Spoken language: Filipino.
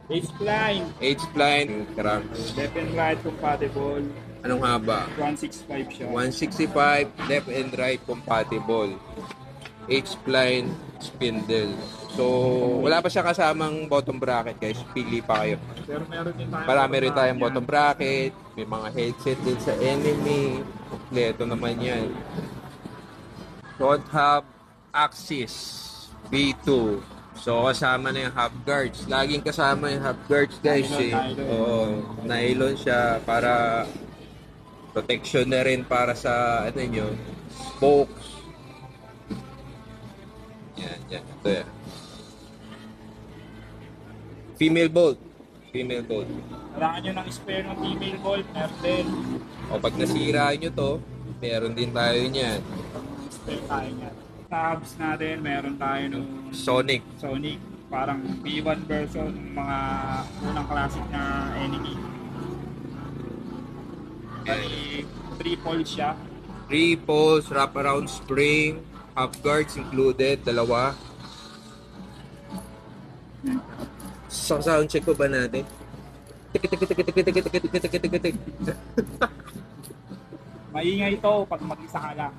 H-Line. H-Line cranks. Left and right compatible. Anong haba? 165 siya. 165, left and right compatible. H-Line spindle. So, wala pa siya kasamang bottom bracket guys. Pili pa kayo. Pero meron din tayong Marami rin tayong yan. bottom bracket. May mga headset din sa enemy. Kompleto naman yan. Front hub axis V2. So, kasama na yung hub guards. Laging kasama yung hub guards guys. Nylon. Oo, nylon siya para protection na rin para sa ano nyo, spokes. Yan. Ito yan. Female bolt. Kailangan nyo ng spare ng female bolt, meron din. O pag nasira nyo to, meron din tayo niyan. Spare tayo niyan. Sa hubs natin, meron tayo ng Sonic. parang B1 version, mga unang classic na enemy. Bali, 3 poles siya. 3 poles, wraparound spring, half guards included, dalawa. So, sound check ko ba natin? Maingay ito pag mag-isa ka lang.